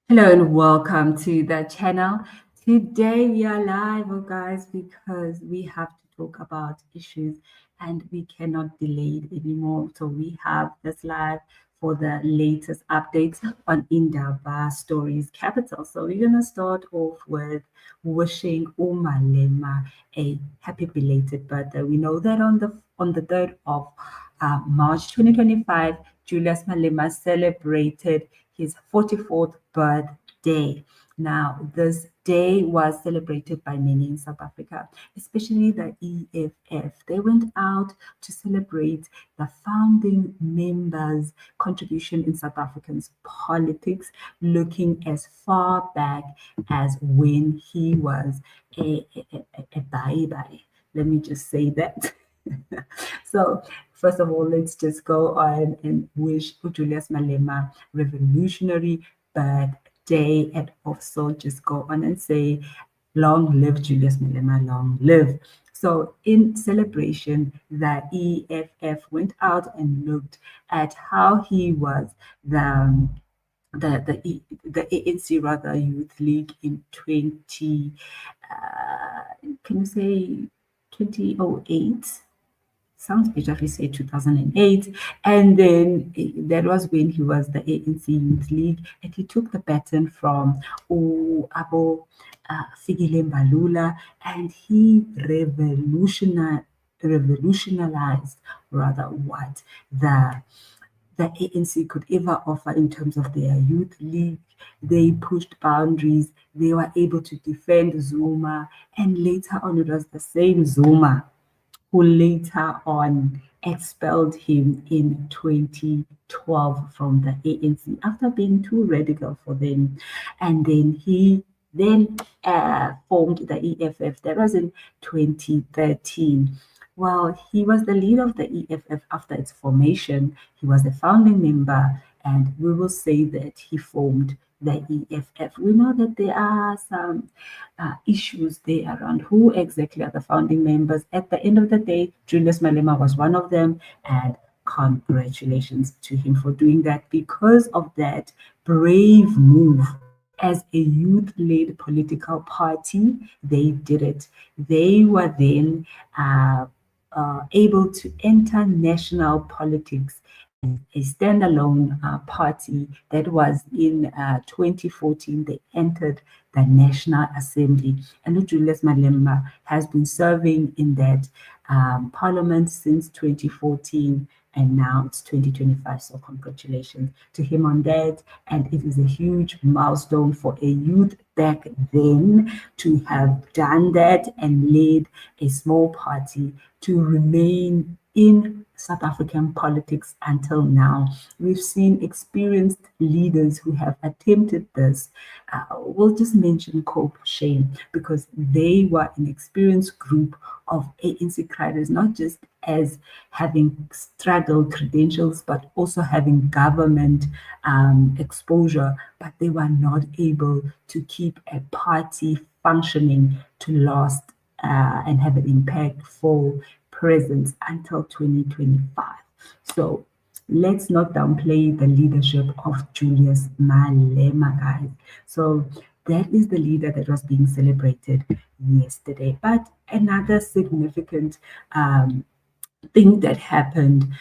Hello and welcome to the channel. Today we are live, guys, because we have to talk about issues and we cannot delay it anymore. So we have this live for the latest updates on Indaba Stories Capital. So we're going to start off with wishing Malema a happy belated birthday. We know that on the 3rd of March 2025, Julius Malema celebrated his 44th birthday. Now, this day was celebrated by many in South Africa, especially the EFF. They went out to celebrate the founding members' contribution in South Africans politics, looking as far back as when he was a bye-bye. Let me just say that. So, first of all, let's just go on and wish Julius Malema revolutionary birthday, and also just go on and say, long live Julius Malema, long live. So, in celebration, the EFF went out and looked at how he was the ANC rather Youth League in 20 can you say 2008? Sounds better if we say 2008. And then that was when he was the ANC Youth League, and he took the baton from Abo Fikile Mbalula, and he revolutionized rather what the ANC could ever offer in terms of their youth league. They pushed boundaries. They were able to defend Zuma, and later on, it was the same Zuma who later on expelled him in 2012 from the ANC after being too radical for them. And then he formed the EFF. That was in 2013. Well, he was the leader of the EFF after its formation. He was a founding member, and we will say that he formed the EFF. We know that there are some issues there around who exactly are the founding members. At the end of the day, Julius Malema was one of them, and congratulations to him for doing that. Because of that brave move as a youth-led political party, they did it. They were then able to enter national politics as a standalone party. That was in 2014. They entered the National Assembly, and Julius Malema has been serving in that parliament since 2014, and now it's 2025. So congratulations to him on that. And it is a huge milestone for a youth back then to have done that and led a small party to remain in South African politics until now. We've seen experienced leaders who have attempted this. We'll just mention Cope Shane, because they were an experienced group of ANC cadres, not just as having struggle credentials, but also having government exposure, but they were not able to keep a party functioning to last and have an impactful presence until 2025. So let's not downplay the leadership of Julius Malema, guys. So that is the leader that was being celebrated yesterday. But another significant thing that happened,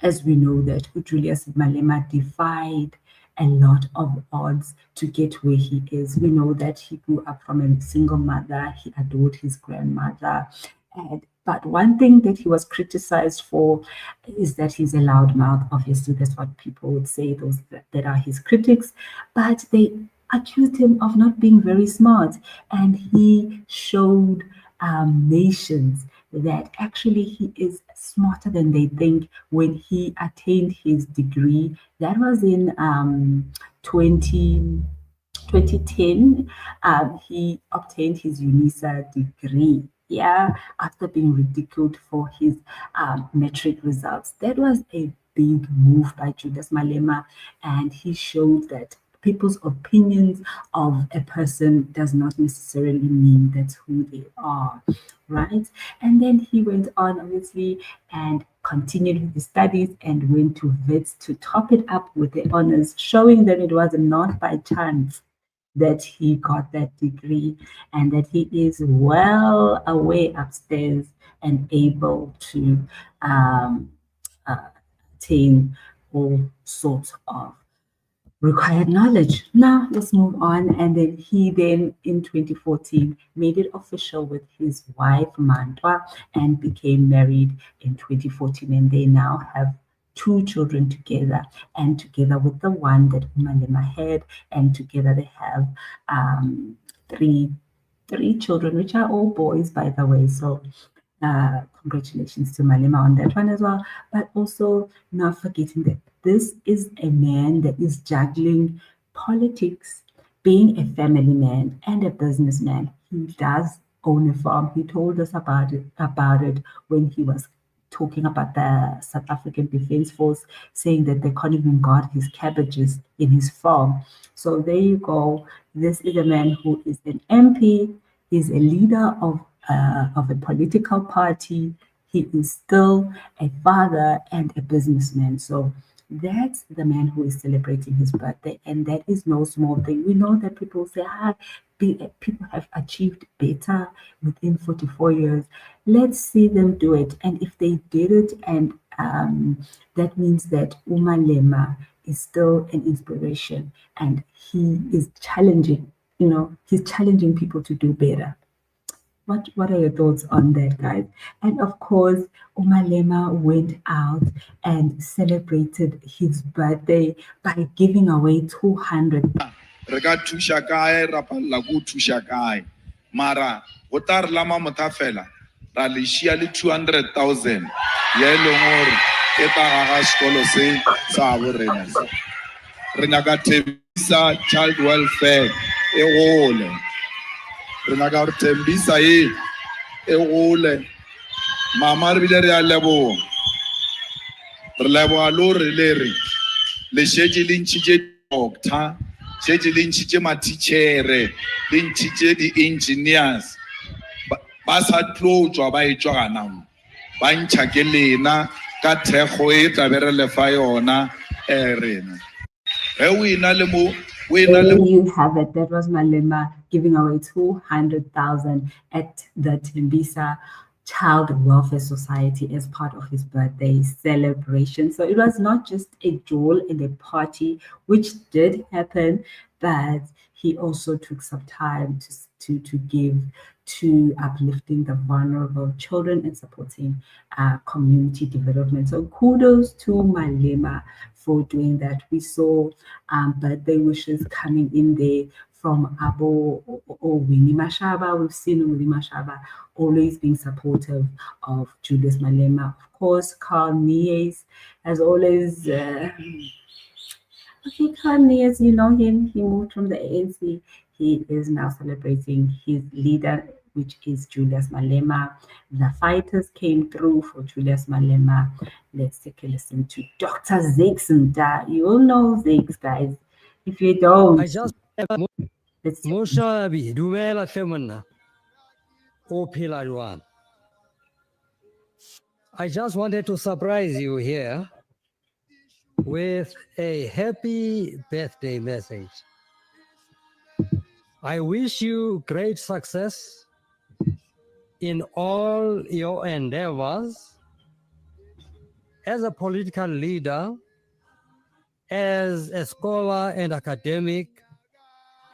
as we know that Julius Malema defied a lot of odds to get where he is. We know that he grew up from a single mother. He adored his grandmother. But one thing that he was criticized for is that he's a loudmouth. Obviously, that's what people would say, those that are his critics. But they accused him of not being very smart. And he showed nations that actually he is smarter than they think when he attained his degree. That was in 2010. He obtained his UNISA degree. Yeah, after being ridiculed for his metric results. That was a big move by Julius Malema, and he showed that people's opinions of a person does not necessarily mean that's who they are, right? And then he went on, obviously, and continued with his studies and went to Wits to top it up with the honors, showing that it was not by chance that he got that degree and that he is well away upstairs and able to um, attain all sorts of required knowledge. Now let's move on. And then he then in 2014 made it official with his wife Mantwa and became married in 2014. And they now have two children together, and together with the one that Malema had, and together they have three children, which are all boys, by the way. So congratulations to Malema on that one as well. But also not forgetting that this is a man that is juggling politics, being a family man and a businessman. He does own a farm. He told us about it when he was talking about the South African Defence Force, saying that they can't even guard his cabbages in his farm. So there you go. This is a man who is an MP, is a leader of a political party. He is still a father and a businessman. So that's the man who is celebrating his birthday, and that is no small thing. We know that people say, people have achieved better within 44 years. Let's see them do it. And if they did it, and that means that Malema is still an inspiration, and he is challenging, he's challenging people to do better. What are your thoughts on that, guys? And of course, Malema went out and celebrated his birthday by giving away 200. Re ka thusha kae ra palla go thusha kae mara go tla re lama motha fela ra le shia le 200,000 ye leng hore e tla ga sekolo se sa bo rena se re nyaka Thembisa child welfare e gole re nyaka re Thembisa e gole mama re bile re a leboga re leboga lo re le re le shetse le ntshitse doctor shetse le ntshitse matitjhere le ntshitse di-engineers ba sa tlotswa ba etswa gana ba ntšha ke lena ka thekgo e tla be re lefa yona rena There you have it. That was Malema giving away 200,000 at the Tembisa Child Welfare Society as part of his birthday celebration. So it was not just a jewel in a party, which did happen, but he also took some time to give to uplifting the vulnerable children and supporting community development. So kudos to Malema for doing that. We saw birthday wishes coming in there from Abo or Winnie Mashaba. We've seen Winnie Mashaba always being supportive of Julius Malema. Of course, Carl Nies has always... Okay, Kanye, as you know him, he moved from the ANC. He is now celebrating his leader, which is Julius Malema. The fighters came through for Julius Malema. Let's take a listen to Dr. Zakes Mda. You all know Zakes, guys. If you don't, let's I just wanted to surprise you here with a happy birthday message. I wish you great success in all your endeavors as a political leader, as a scholar and academic.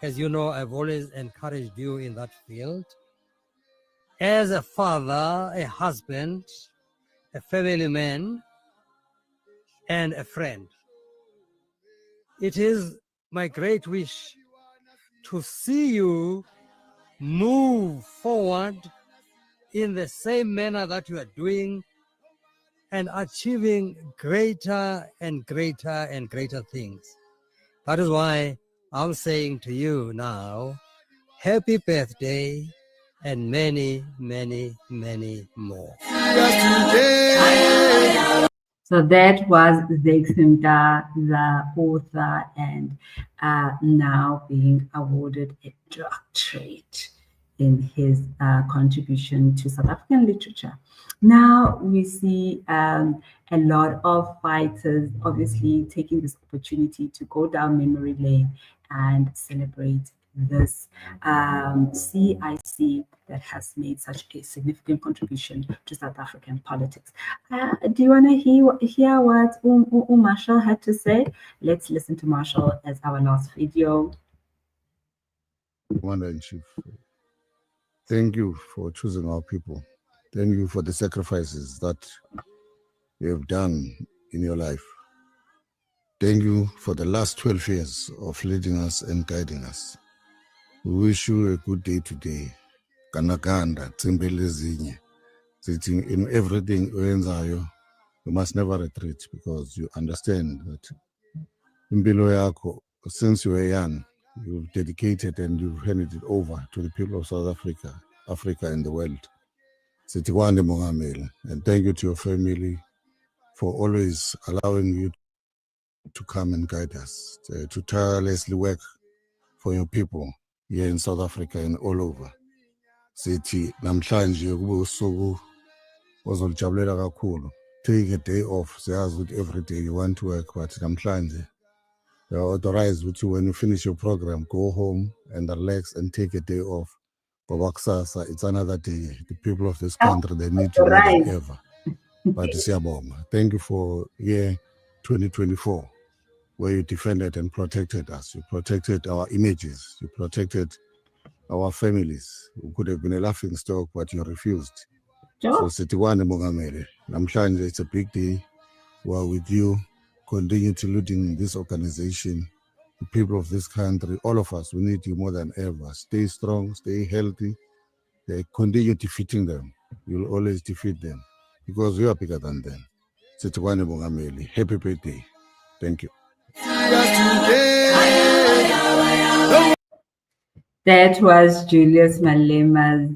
As you know, I've always encouraged you in that field. As a father, a husband, a family man, and a friend. It is my great wish to see you move forward in the same manner that you are doing and achieving greater and greater and greater things. That is why I'm saying to you now, happy birthday and many, many, many more. So that was Zegsimda, the author, and now being awarded a doctorate in his contribution to South African literature. Now we see a lot of fighters obviously taking this opportunity to go down memory lane and celebrate this CIC that has made such a significant contribution to South African politics. Do you want to hear what Marshall had to say? Let's listen to Marshall as our last video. Commander-in-Chief, thank you for choosing our people. Thank you for the sacrifices that you have done in your life. Thank you for the last 12 years of leading us and guiding us. We wish you a good day today. Kanaganda, Tsimbelezinye. In everything you must never retreat because you understand that impilo yakho, since you were young, you've dedicated and you've handed it over to the people of South Africa, Africa and the world. And thank you to your family for always allowing you to come and guide us, to tirelessly work for your people here in South Africa and all over. Sithi namhlanje kube usuku ozolijabulela kakhulu. Take a day off. Siyazi ukuthi every day you want to work, but namhlanje you are authorized when you finish your program, go home and relax and take a day off. Ngoba kusasa, it's another day. The people of this country, they need you more than ever. But siyabonga. Thank you for year 2024, where you defended and protected us. You protected our images. You protected our families. We could have been a laughing stock, but you refused. So Sitiwane Mongameli, namhlanje it's a big day. We are with you. Continue to leading this organization. The people of this country, all of us, we need you more than ever. Stay strong, stay healthy. Continue defeating them. You'll always defeat them because we are bigger than them. Sitiwane Mongameli, happy birthday. Thank you. That was Julius Malema's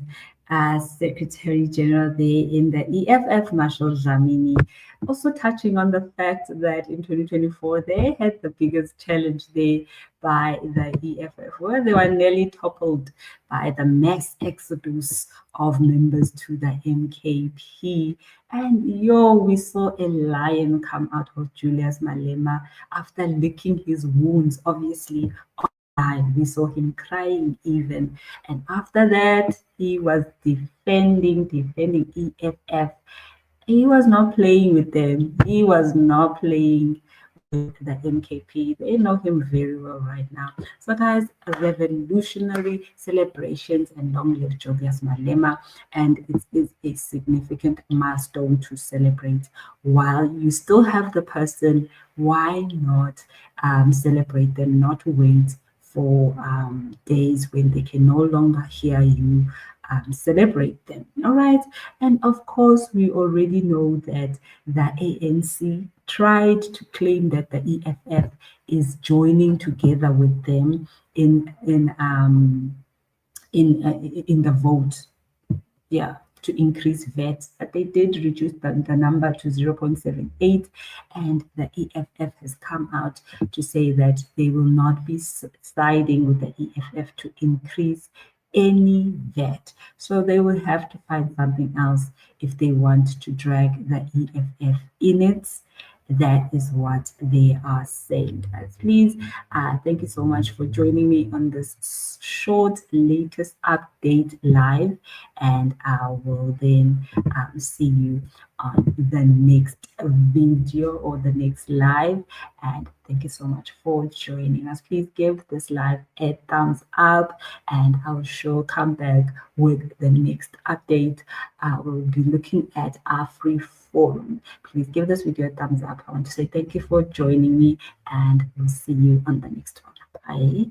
Secretary General there in the EFF, Marshall Dlamini, also touching on the fact that in 2024 they had the biggest challenge there by the EFF, where they were nearly toppled by the mass exodus of members to the MKP. And we saw a lion come out of Julius Malema after licking his wounds, obviously. We saw him crying even. And after that, he was defending EFF. He was not playing with them. He was not playing with the MKP. They know him very well right now. So guys, revolutionary celebrations and long live Julius Malema. And it is a significant milestone to celebrate. While you still have the person, why not celebrate them, not wait for days when they can no longer hear you celebrate them. All right. And of course, we already know that the ANC tried to claim that the EFF is joining together with them in the vote. Yeah, to increase VAT, but they did reduce the number to 0.78, and the EFF has come out to say that they will not be siding with the EFF to increase any VAT. So they will have to find something else if they want to drag the EFF in it. That is what they are saying, guys. Please, thank you so much for joining me on this short latest update live, and I will then see you on the next video or the next live. And thank you so much for joining us. Please give this live a thumbs up, and I'll sure come back with the next update. We'll be looking at our free forum. Please give this video a thumbs up. I want to say thank you for joining me, and we'll see you on the next one. Bye.